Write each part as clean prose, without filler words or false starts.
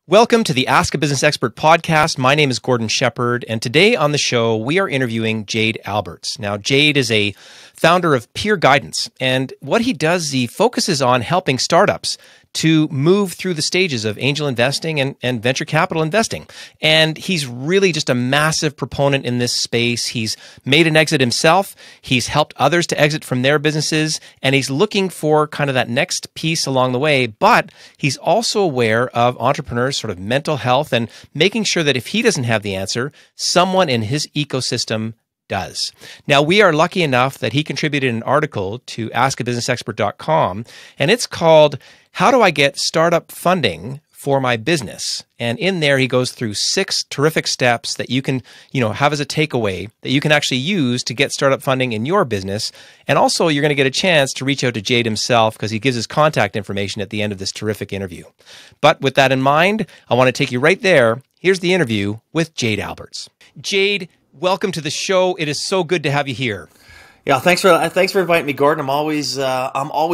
Welcome to the Ask a Business Expert podcast. My name is Gordon Sheppard, and today on the show, we are interviewing Jade Alberts. Now, Jade is a founder of Peer Guidance, and what he does, he focuses on helping startups to move through the stages of angel investing and venture capital investing. And he's really just a massive proponent in this space. He's made an exit himself. He's helped others to exit from their businesses, and he's looking for kind of that next piece along the way. But he's also aware of entrepreneurs' sort of mental health and making sure that if he doesn't have the answer, someone in his ecosystem does. Now, we are lucky enough that he contributed an article to askabusinessexpert.com, and it's called "How Do I Get Startup Funding for My Business?" And in there, he goes through 6 terrific steps that you can, have as a takeaway that you can actually use to get startup funding in your business. And also, you're going to get a chance to reach out to Jade himself because he gives his contact information at the end of this terrific interview. But with that in mind, I want to take you right there. Here's the interview with Jade Alberts. Jade, welcome to the show. It is so good to have you here. Yeah, thanks for inviting me, Gordon. I'm always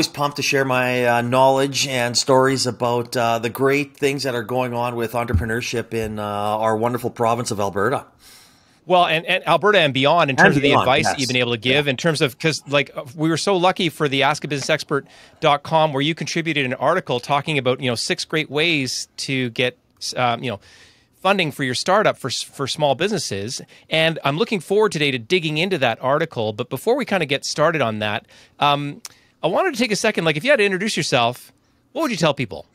pumped to share my knowledge and stories about the great things that are going on with entrepreneurship in our wonderful province of Alberta. Well, and Alberta and beyond in terms of the advice that you've been able to give in terms of, because we were so lucky for the askabusinessexpert.com where you contributed an article talking about, 6 great ways to get, funding for your startup for small businesses. And I'm looking forward today to digging into that article. But before we kind of get started on that, I wanted to take a second, if you had to introduce yourself, what would you tell people?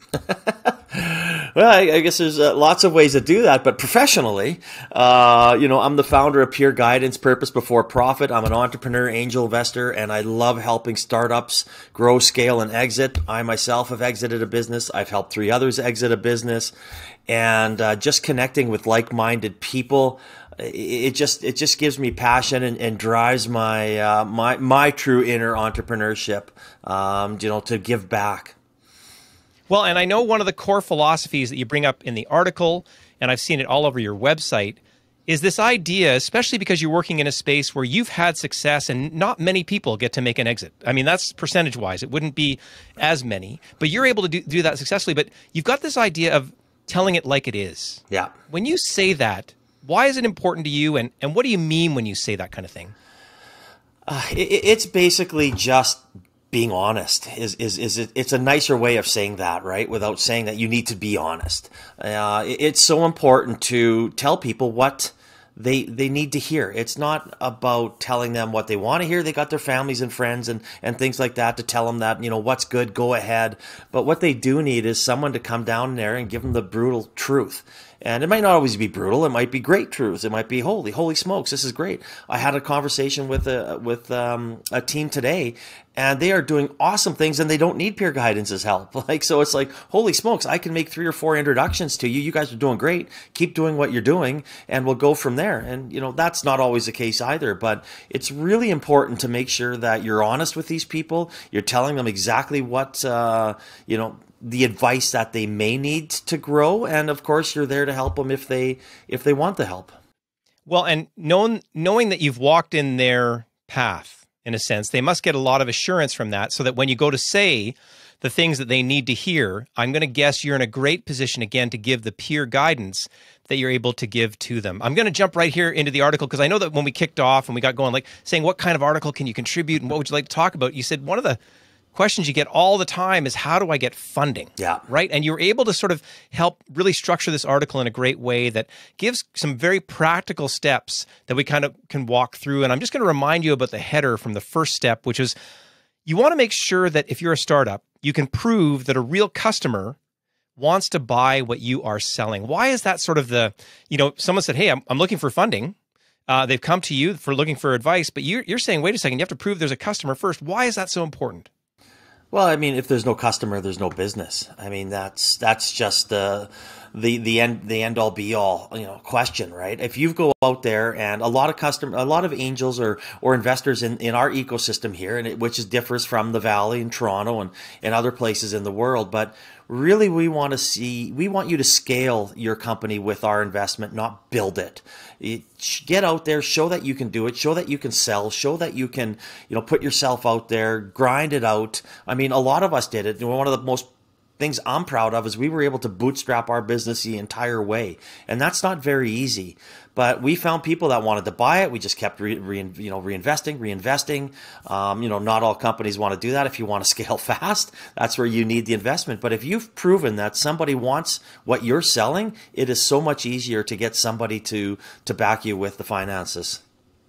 Well, I guess there's lots of ways to do that, but professionally, I'm the founder of Peer Guidance, Purpose Before Profit. I'm an entrepreneur, angel investor, and I love helping startups grow, scale, and exit. I myself have exited a business. I've helped 3 others exit a business, and just connecting with like-minded people. It just gives me passion and drives my my true inner entrepreneurship, to give back. Well, and I know one of the core philosophies that you bring up in the article, and I've seen it all over your website, is this idea, especially because you're working in a space where you've had success and not many people get to make an exit. I mean, that's percentage-wise. It wouldn't be as many, but you're able to do that successfully. But you've got this idea of telling it like it is. Yeah. When you say that, why is it important to you, and what do you mean when you say that kind of thing? It's basically just being honest. It's a nicer way of saying that, right? Without saying that you need to be honest. It's so important to tell people what they need to hear. It's not about telling them what they want to hear. They got their families and friends and things like that to tell them that, what's good, go ahead. But what they do need is someone to come down there and give them the brutal truth. And it might not always be brutal. It might be great truths. It might be holy smokes, this is great. I had a conversation with a team today, and they are doing awesome things, and they don't need Peer Guidance's help. So it's like, holy smokes, I can make 3 or 4 introductions to you. You guys are doing great. Keep doing what you're doing, and we'll go from there. And that's not always the case either. But it's really important to make sure that you're honest with these people. You're telling them exactly what the advice that they may need to grow, and of course you're there to help them if they want the help. Well, and knowing that you've walked in their path, in a sense, they must get a lot of assurance from that, so that when you go to say the things that they need to hear, I'm going to guess you're in a great position again to give the peer guidance that you're able to give to them. I'm going to jump right here into the article because I know that when we kicked off and we got going, saying what kind of article can you contribute and what would you like to talk about, you said one of the questions you get all the time is, how do I get funding? Yeah. Right. And you're able to sort of help really structure this article in a great way that gives some very practical steps that we kind of can walk through. And I'm just going to remind you about the header from the first step, which is you want to make sure that if you're a startup, you can prove that a real customer wants to buy what you are selling. Why is that sort of someone said, hey, I'm looking for funding. They've come to you for looking for advice, but you're saying, wait a second, you have to prove there's a customer first. Why is that so important? Well, I mean, if there's no customer, there's no business. I mean, that's just the the end all be all, question, right? If you go out there, and a lot of angels or investors in our ecosystem here, and which differs from the Valley and Toronto and other places in the world, but really we want you to scale your company with our investment, not build it. Get out there, show that you can do it, show that you can sell, show that you can, put yourself out there, grind it out. I mean, a lot of us did it. One of the most things I'm proud of is we were able to bootstrap our business the entire way. And that's not very easy. But we found people that wanted to buy it. We just kept reinvesting. Not all companies want to do that. If you want to scale fast, that's where you need the investment. But if you've proven that somebody wants what you're selling, it is so much easier to get somebody to back you with the finances.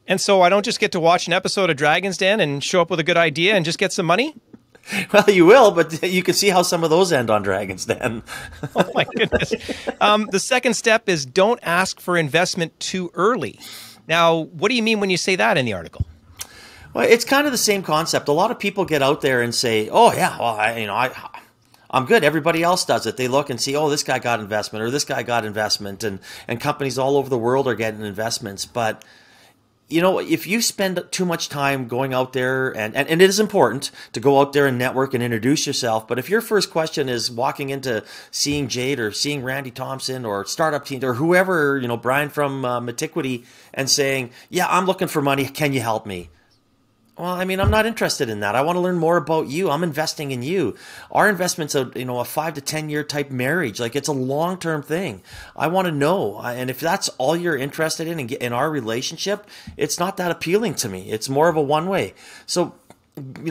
And so I don't just get to watch an episode of Dragon's Den and show up with a good idea and just get some money? Well, you will, but you can see how some of those end on Dragon's Den. Oh, my goodness. The second step is don't ask for investment too early. Now, what do you mean when you say that in the article? Well, it's kind of the same concept. A lot of people get out there and say, oh, yeah, well, I'm good. Everybody else does it. They look and see, oh, this guy got investment or this guy got investment, and companies all over the world are getting investments. But if you spend too much time going out there, and it is important to go out there and network and introduce yourself, but if your first question is walking into seeing Jade or seeing Randy Thompson or Startup Team or whoever, Brian from Metiquity, and saying, yeah, I'm looking for money, can you help me? Well, I mean, I'm not interested in that. I want to learn more about you. I'm investing in you. Our investment's a 5 to 10 year type marriage. Like, it's a long-term thing. I want to know. And if that's all you're interested in our relationship, it's not that appealing to me. It's more of a one-way. So,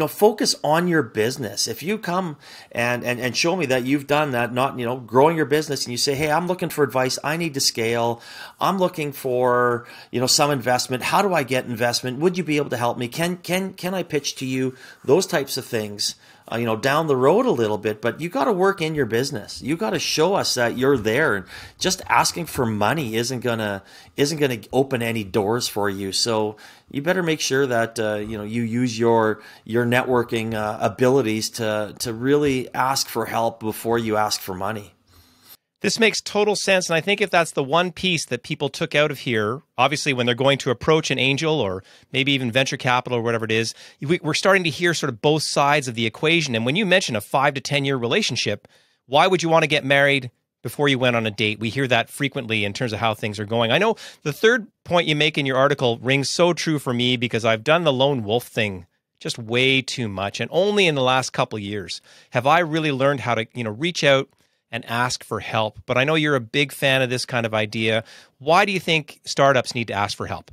focus on your business. If you come and show me that you've done that, not, growing your business, and you say, hey, I'm looking for advice. I need to scale. I'm looking for, some investment. How do I get investment? Would you be able to help me? Can I pitch to you? Those types of things, down the road a little bit, but you got to work in your business. You got to show us that you're there, and just asking for money isn't gonna open any doors for you. So you better make sure that you use your networking abilities to really ask for help before you ask for money. This makes total sense. And I think if that's the one piece that people took out of here, obviously when they're going to approach an angel or maybe even venture capital or whatever it is, we're starting to hear sort of both sides of the equation. And when you mention a 5 to 10 year relationship, why would you want to get married before you went on a date? We hear that frequently in terms of how things are going. I know the third point you make in your article rings so true for me because I've done the lone wolf thing just way too much. And only in the last couple of years have I really learned how to, reach out and ask for help. But I know you're a big fan of this kind of idea. Why do you think startups need to ask for help?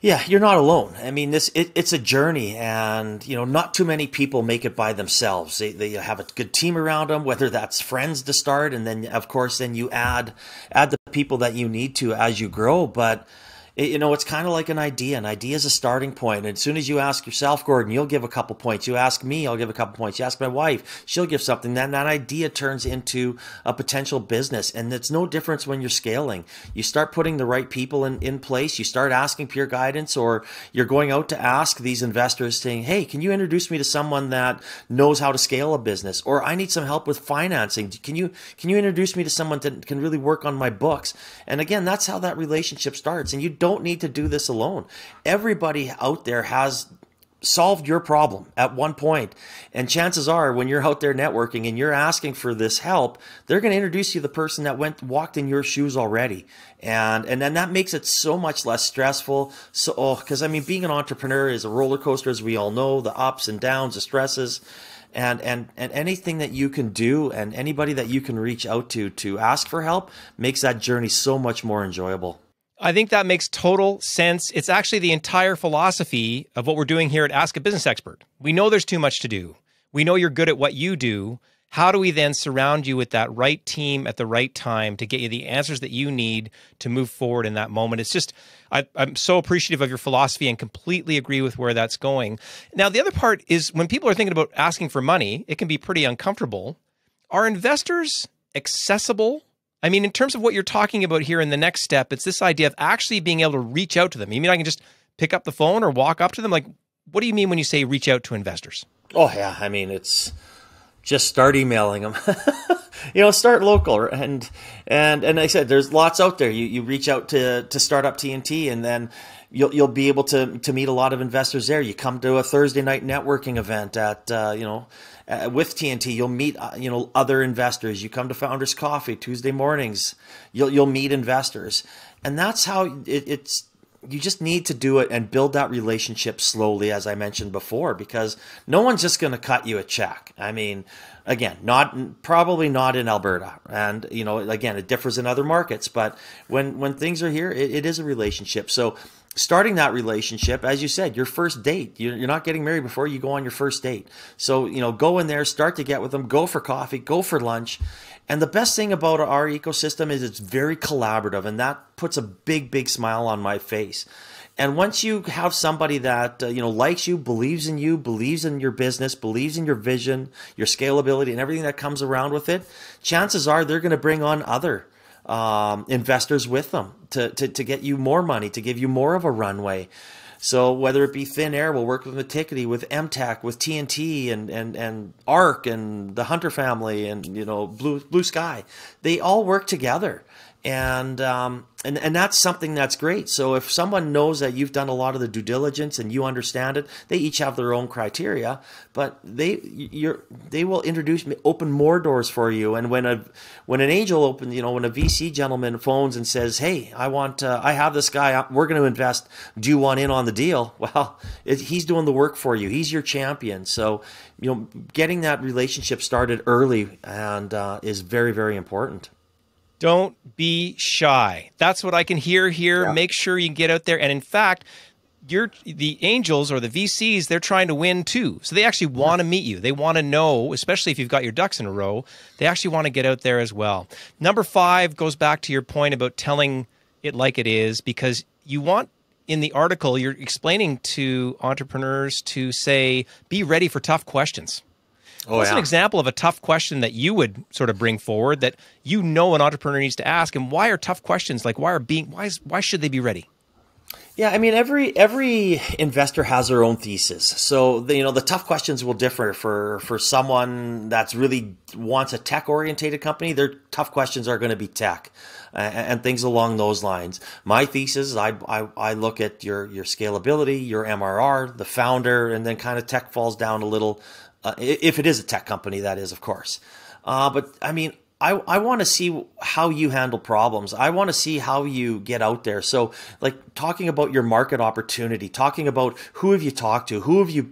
Yeah, you're not alone. I mean, it's a journey, and not too many people make it by themselves. They have a good team around them, whether that's friends to start, and then of course then you add the people that you need to as you grow. But it's kind of like an idea. An idea is a starting point. And as soon as you ask yourself, Gordon, you'll give a couple points. You ask me, I'll give a couple points. You ask my wife, she'll give something. Then that idea turns into a potential business. And it's no difference when you're scaling. You start putting the right people in place. You start asking peer guidance, or you're going out to ask these investors saying, hey, can you introduce me to someone that knows how to scale a business? Or I need some help with financing. Can you introduce me to someone that can really work on my books? And again, that's how that relationship starts. And you don't need to do this alone. Everybody out there has solved your problem at one point. And chances are when you're out there networking and you're asking for this help, they're going to introduce you to the person that walked in your shoes already. And then that makes it so much less stressful. So, because I mean, being an entrepreneur is a roller coaster, as we all know, the ups and downs, the stresses. And anything that you can do and anybody that you can reach out to ask for help makes that journey so much more enjoyable. I think that makes total sense. It's actually the entire philosophy of what we're doing here at Ask a Business Expert. We know there's too much to do. We know you're good at what you do. How do we then surround you with that right team at the right time to get you the answers that you need to move forward in that moment? It's just, I'm so appreciative of your philosophy and completely agree with where that's going. Now, the other part is when people are thinking about asking for money, it can be pretty uncomfortable. Are investors accessible? I mean, in terms of what you're talking about here in the next step, it's this idea of actually being able to reach out to them. You mean I can just pick up the phone or walk up to them? Like, what do you mean when you say reach out to investors? Oh, yeah. I mean, it's just start emailing them. start local. And I said, there's lots out there. You reach out to Startup TNT, and then you'll be able to meet a lot of investors there. You come to a Thursday night networking event at with TNT, you'll meet other investors. You come to Founders Coffee Tuesday mornings, you'll meet investors, and that's how it's. You just need to do it and build that relationship slowly, as I mentioned before, because no one's just going to cut you a check. I mean, again, probably not in Alberta, and again, it differs in other markets. But when things are here, it is a relationship. So starting that relationship, as you said, your first date, you're not getting married before you go on your first date. So go in there, start to get with them, go for coffee, go for lunch. And the best thing about our ecosystem is it's very collaborative, and that puts a big, big smile on my face. And once you have somebody that likes you, believes in your business, believes in your vision, your scalability, and everything that comes around with it, chances are they're going to bring on other investors with them to get you more money, to give you more of a runway. So whether it be Thin Air, we'll work with Metiquity, with MTech, with TNT, and ARC, and the Hunter family, and Blue Sky. They all work together, and that's something that's great. So if someone knows that you've done a lot of the due diligence and you understand it, they each have their own criteria, but they will open more doors for you. And when an angel opens, when a VC gentleman phones and says, "Hey, I have this guy, we're going to invest. Do you want in on the deal?" Well, he's doing the work for you. He's your champion. So getting that relationship started early and is very, very important. Don't be shy. That's what I can hear here. Yeah. Make sure you get out there. And in fact, the angels or the VCs, they're trying to win too. So they actually want to meet you. They want to know, especially if you've got your ducks in a row, they actually want to get out there as well. Number 5 goes back to your point about telling it like it is, because you want, in the article, you're explaining to entrepreneurs to say, be ready for tough questions. What's an example of a tough question that you would sort of bring forward that an entrepreneur needs to ask, and why are tough questions like why should they be ready? Yeah, I mean every investor has their own thesis. So the tough questions will differ for someone that's really wants a tech orientated company. Their tough questions are going to be tech and things along those lines. My thesis is I look at your scalability, your MRR, the founder, and then kind of tech falls down a little. If it is a tech company, that is, of course. But I mean, I want to see how you handle problems. I want to see how you get out there. So like talking about your market opportunity, talking about who have you talked to,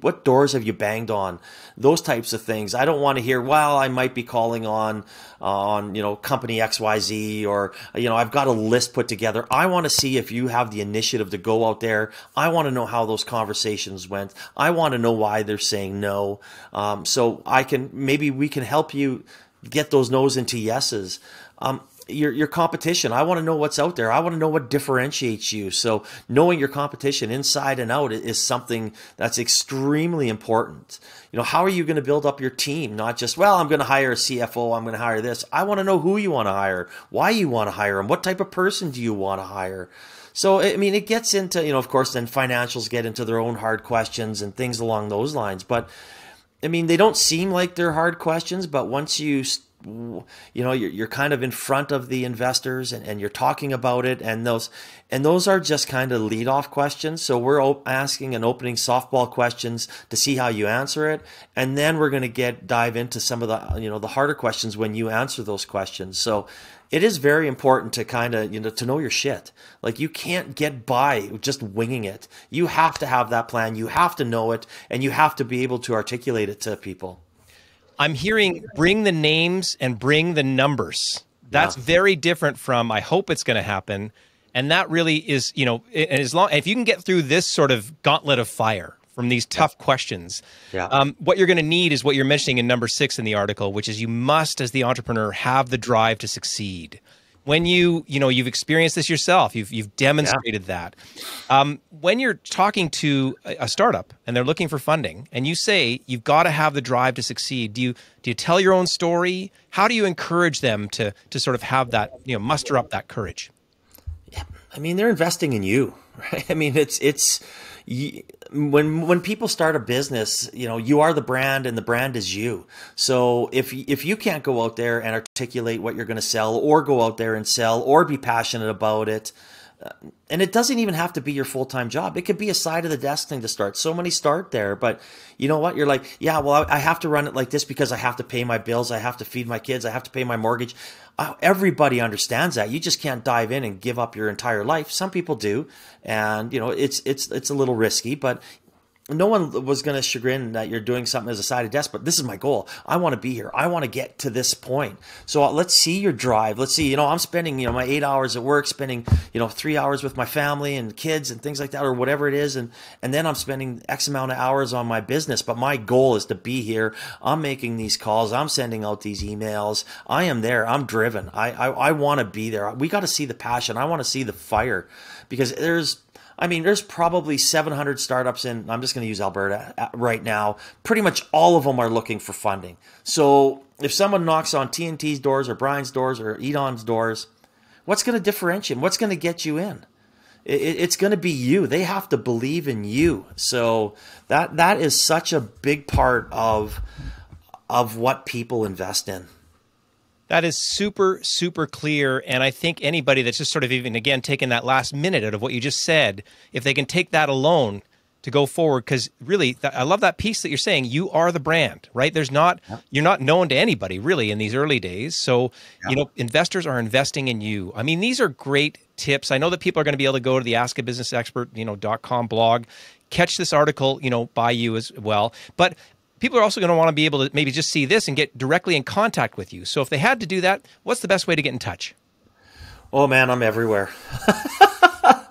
what doors have you banged on, those types of things. I don't want to hear, well, I might be calling on company XYZ, or, I've got a list put together. I want to see if you have the initiative to go out there. I want to know how those conversations went. I want to know why they're saying no. So maybe we can help you get those no's into yeses. Your competition, I want to know what's out there. I want to know what differentiates you. So knowing your competition inside and out is something that's extremely important. How are you going to build up your team? Not just, well, I'm going to hire a CFO, I'm going to hire this. I want to know who you want to hire, why you want to hire him, what type of person do you want to hire? So, I mean, it gets into, of course, then financials get into their own hard questions and things along those lines. But I mean, they don't seem like they're hard questions, but once you're kind of in front of the investors and you're talking about it, and those are just kind of lead off questions. So we're asking and opening softball questions to see how you answer it, and then we're going to dive into some of the the harder questions when you answer those questions. So it is very important to kind of, to know your shit. Like, you can't get by just winging it. You have to have that plan. You have to know it, and you have to be able to articulate it to people. I'm hearing bring the names and bring the numbers. That's very different from I hope it's going to happen. And that really is, if you can get through this sort of gauntlet of fire from these tough questions, what you're going to need is what you're mentioning in number 6 in the article, which is you must, as the entrepreneur, have the drive to succeed. When you've experienced this yourself, you've demonstrated that. When you're talking to a startup and they're looking for funding, and you say you've got to have the drive to succeed, do you tell your own story? How do you encourage them to sort of have that, muster up that courage? Yeah, I mean, they're investing in you, right? I mean, it's when people start a business, you are the brand and the brand is you. So if you can't go out there and articulate what you're going to sell, or go out there and sell, or be passionate about it, and it doesn't even have to be your full-time job. It could be a side of the desk thing to start. So many start there, but you know what? You're like, yeah, well, I have to run it like this because I have to pay my bills. I have to feed my kids. I have to pay my mortgage. Everybody understands that. You just can't dive in and give up your entire life. Some people do. And it's a little risky, but no one was going to chagrin that you're doing something as a side of desk, but this is my goal. I want to be here. I want to get to this point. So let's see your drive. Let's see, I'm spending, my 8 hours at work, spending, 3 hours with my family and kids and things like that, or whatever it is. And then I'm spending X amount of hours on my business, but my goal is to be here. I'm making these calls. I'm sending out these emails. I am there. I'm driven. I want to be there. We got to see the passion. I want to see the fire, because there's probably 700 startups in, I'm just going to use Alberta right now. Pretty much all of them are looking for funding. So if someone knocks on TNT's doors or Brian's doors or Edon's doors, what's going to differentiate? What's going to get you in? It's going to be you. They have to believe in you. So that is such a big part of what people invest in. That is super, super clear. And I think anybody that's just sort of even, again, taking that last minute out of what you just said, if they can take that alone to go forward, because really, I love that piece that you're saying, you are the brand, right? You're not known to anybody really in these early days. So, investors are investing in you. I mean, these are great tips. I know that people are going to be able to go to the askabusinessexpert.com blog, catch this article, by you as well. But people are also going to want to be able to maybe just see this and get directly in contact with you. So if they had to do that, what's the best way to get in touch? Oh man, I'm everywhere.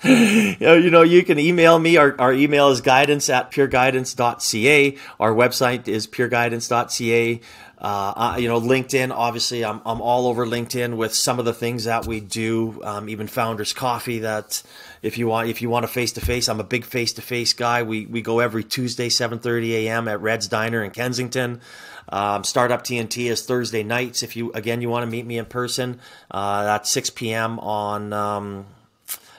You can email me. Our email is guidance@pureguidance.ca. Our website is pureguidance.ca. LinkedIn, obviously I'm all over LinkedIn with some of the things that we do, even Founders Coffee, that if you want a face-to-face, I'm a big face-to-face guy. We go every Tuesday, 7:30 a.m. at Red's Diner in Kensington. Startup TNT is Thursday nights. If you want to meet me in person, that's 6 p.m. on,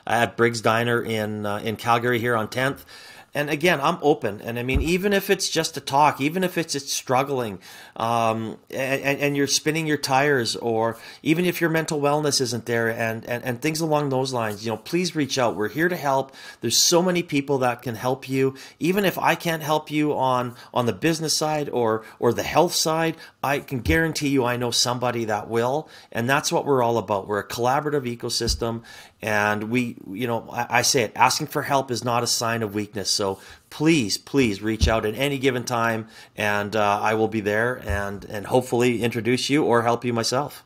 at Briggs Diner in Calgary here on 10th. And again, I'm open. And I mean, even if it's just a talk, even if it's struggling, and you're spinning your tires, or even if your mental wellness isn't there, and things along those lines, please reach out. We're here to help. There's so many people that can help you. Even if I can't help you on the business side or the health side, I can guarantee you I know somebody that will. And that's what we're all about. We're a collaborative ecosystem. And I say it, asking for help is not a sign of weakness. So please reach out at any given time, and I will be there and hopefully introduce you or help you myself.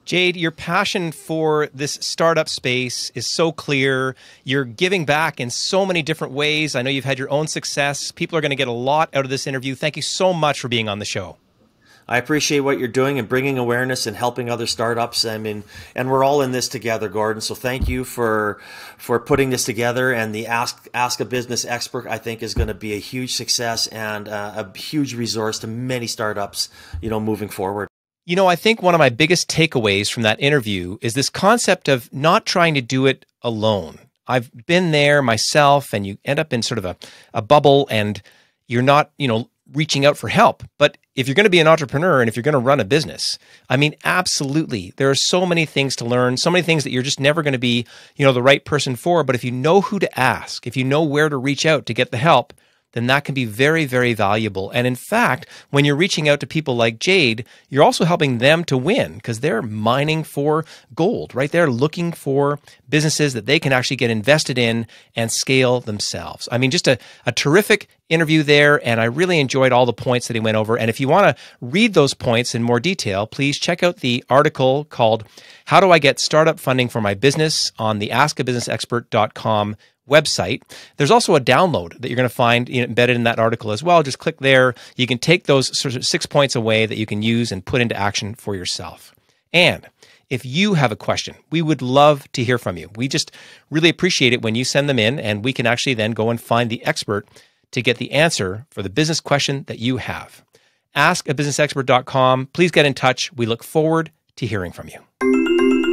Jade, your passion for this startup space is so clear. You're giving back in so many different ways. I know you've had your own success. People are going to get a lot out of this interview. Thank you so much for being on the show. I appreciate what you're doing and bringing awareness and helping other startups. I mean, and we're all in this together, Gordon. So thank you for putting this together. And the Ask a Business Expert, I think, is going to be a huge success and a huge resource to many startups, moving forward. I think one of my biggest takeaways from that interview is this concept of not trying to do it alone. I've been there myself, and you end up in sort of a bubble, and you're not, reaching out for help. But if you're going to be an entrepreneur and if you're going to run a business, I mean, absolutely. There are so many things to learn, so many things that you're just never going to be, the right person for. But if you know who to ask, if you know where to reach out to get the help, then that can be very, very valuable. And in fact, when you're reaching out to people like Jade, you're also helping them to win, because they're mining for gold, right? They're looking for businesses that they can actually get invested in and scale themselves. I mean, just a terrific interview there, and I really enjoyed all the points that he went over. And if you want to read those points in more detail, please check out the article called "How Do I Get Startup Funding for My Business" on the askabusinessexpert.com website. There's also a download that you're going to find embedded in that article as well. Just click there. You can take those sort of 6 points away that you can use and put into action for yourself. And if you have a question, we would love to hear from you. We just really appreciate it when you send them in, and we can actually then go and find the expert to get the answer for the business question that you have. Askabusinessexpert.com. Please get in touch. We look forward to hearing from you.